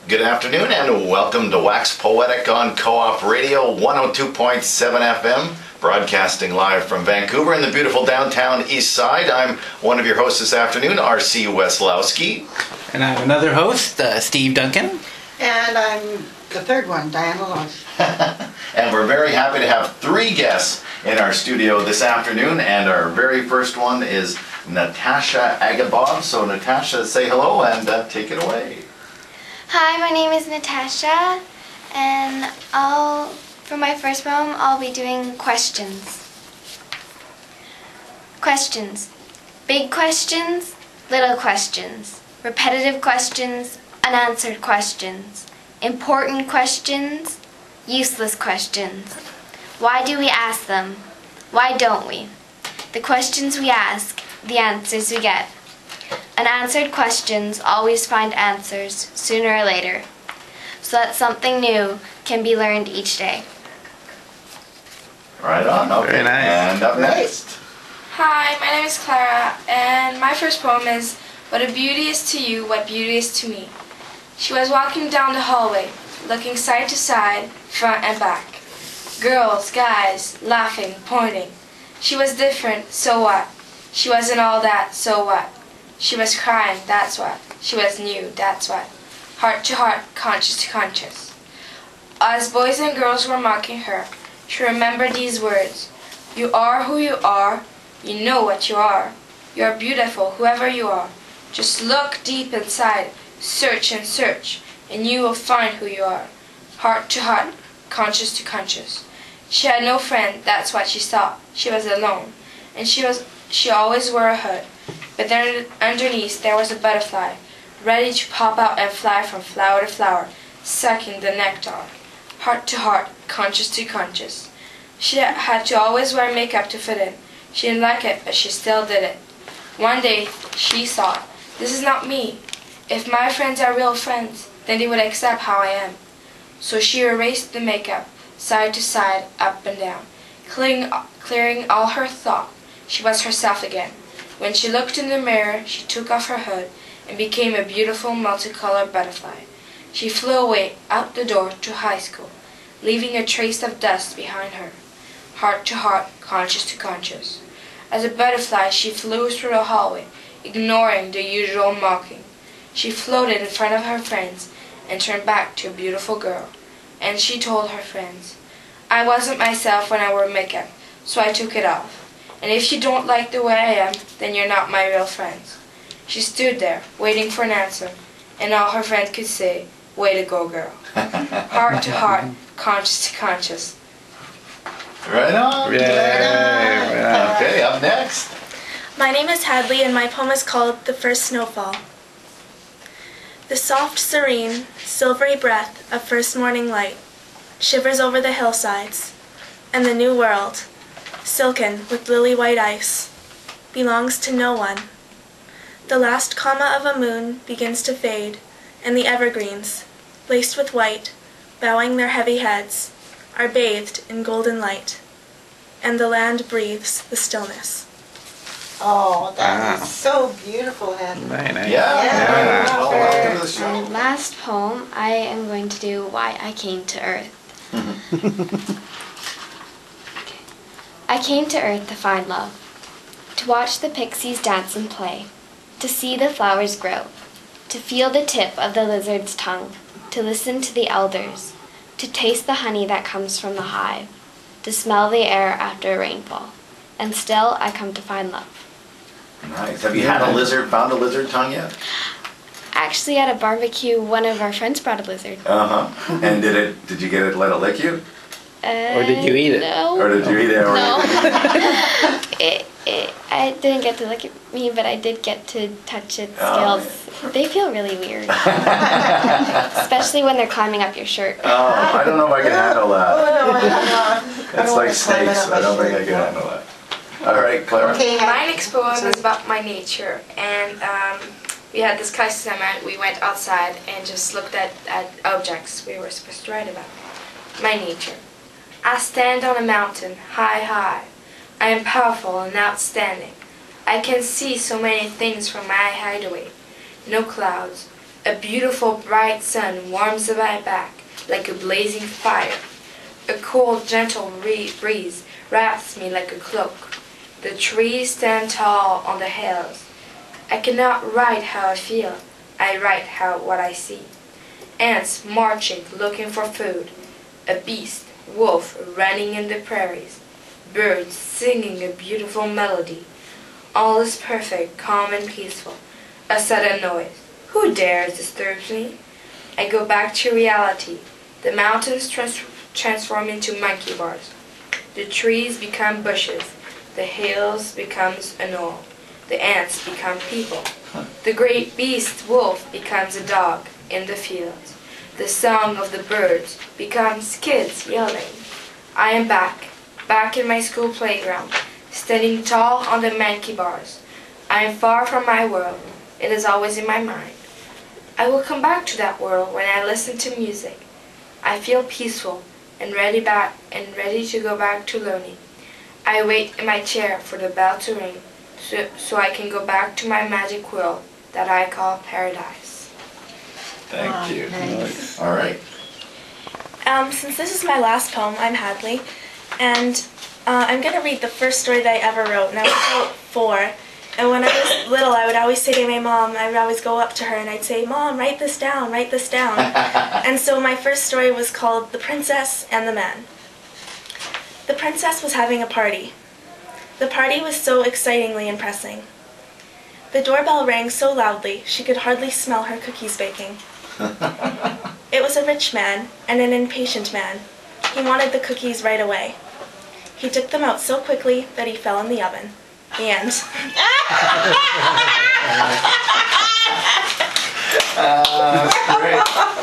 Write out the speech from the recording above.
Good afternoon and welcome to Wax Poetic on Co-op Radio 102.7 FM, broadcasting live from Vancouver in the beautiful downtown east side. I'm one of your hosts this afternoon, R.C. Weslowski. And I'm another host, Steve Duncan. And I'm the third one, Diana Losh. And we're very happy to have three guests in our studio this afternoon, and our very first one is Natasha Agabob. So Natasha, say hello and take it away. Hi, my name is Natasha, and for my first poem, I'll be doing questions. Questions. Big questions, little questions, repetitive questions, unanswered questions, important questions, useless questions. Why do we ask them? Why don't we? The questions we ask, the answers we get. Unanswered questions always find answers sooner or later, so that something new can be learned each day. Right on. Okay. Very nice. And up next. Hi, my name is Clara, and my first poem is What a Beauty is to You, What Beauty is to Me. She was walking down the hallway, looking side to side, front and back. Girls, guys, laughing, pointing. She was different, so what? She wasn't all that, so what? She was crying, that's what. She was new, that's what. Heart to heart, conscious to conscious. As boys and girls were mocking her, she remembered these words. You are who you are. You know what you are. You are beautiful, whoever you are. Just look deep inside, search and search, and you will find who you are. Heart to heart, conscious to conscious. She had no friend, that's what she thought. She was alone, and she always wore a hood. But then underneath there was a butterfly, ready to pop out and fly from flower to flower, sucking the nectar. Heart to heart, conscious to conscious. She had to always wear makeup to fit in. She didn't like it, but she still did it. One day, she thought, this is not me. If my friends are real friends, then they would accept how I am. So she erased the makeup, side to side, up and down, clearing all her thought. She was herself again. When she looked in the mirror, she took off her hood and became a beautiful multicolored butterfly. She flew away out the door to high school, leaving a trace of dust behind her. Heart to heart, conscious to conscious. As a butterfly, she flew through the hallway, ignoring the usual mocking. She floated in front of her friends and turned back to a beautiful girl. And she told her friends, I wasn't myself when I wore makeup, so I took it off. And if you don't like the way I am, then you're not my real friends. She stood there, waiting for an answer, and all her friends could say, way to go, girl. Heart to heart, conscious to conscious. Right on. Yeah. Okay, up next. My name is Hadley, and my poem is called The First Snowfall. The soft, serene, silvery breath of first morning light shivers over the hillsides, and the new world, silken with lily-white ice, belongs to no one. The last comma of a moon begins to fade, and the evergreens, laced with white, bowing their heavy heads, are bathed in golden light, and the land breathes the stillness. Oh, that is so beautiful, Heather. Very nice. Yeah. Well, welcome to the show. My last poem, I am going to do Why I Came to Earth. I came to Earth to find love, to watch the pixies dance and play, to see the flowers grow, to feel the tip of the lizard's tongue, to listen to the elders, to taste the honey that comes from the hive, to smell the air after a rainfall. And still, I come to find love. Nice. Have you found a lizard tongue yet? Actually, at a barbecue, one of our friends brought a lizard. Uh-huh. And did you get it, let it lick you? Or did you eat it? No. Or did you eat it? No. I didn't get to look at me, but I did get to touch its scales. They feel really weird. Especially when they're climbing up your shirt. Oh, I don't know if I can handle that. Oh, no. It's like snakes. I don't think I can handle that. All right, Clara. Okay, My next poem is about my nature, and we had this crisis moment. We went outside and just looked at objects we were supposed to write about. My nature. I stand on a mountain, high, high. I am powerful and outstanding. I can see so many things from my hideaway. No clouds, A beautiful bright sun warms my back like a blazing fire. A cold, gentle breeze wraps me like a cloak. The trees stand tall on the hills. I cannot write how I feel. I write what I see. Ants marching, looking for food. A beast, wolf, running in the prairies. Birds singing a beautiful melody. All is perfect, calm and peaceful. A sudden noise. Who dares disturb me? I go back to reality. The mountains transform into monkey bars. The trees become bushes. The hills becomes a knoll. The ants become people. The great beast wolf becomes a dog in the fields. The song of the birds becomes kids yelling. I am back in my school playground, standing tall on the monkey bars. I am far from my world. It is always in my mind. I will come back to that world when I listen to music. I feel peaceful and ready to go back to learning. I wait in my chair for the bell to ring so I can go back to my magic world that I call paradise. Thank you. Nice. All right. Since this is my last poem, I'm Hadley, and I'm going to read the first story that I ever wrote, and I was about 4. And when I was little, I would always say to my mom, I would always go up to her and I'd say, Mom, write this down, write this down. And so my first story was called The Princess and the Man. The princess was having a party. The party was so excitingly impressing. The doorbell rang so loudly she could hardly smell her cookies baking. It was a rich man and an impatient man. He wanted the cookies right away. He took them out so quickly that he fell in the oven. The end. Great.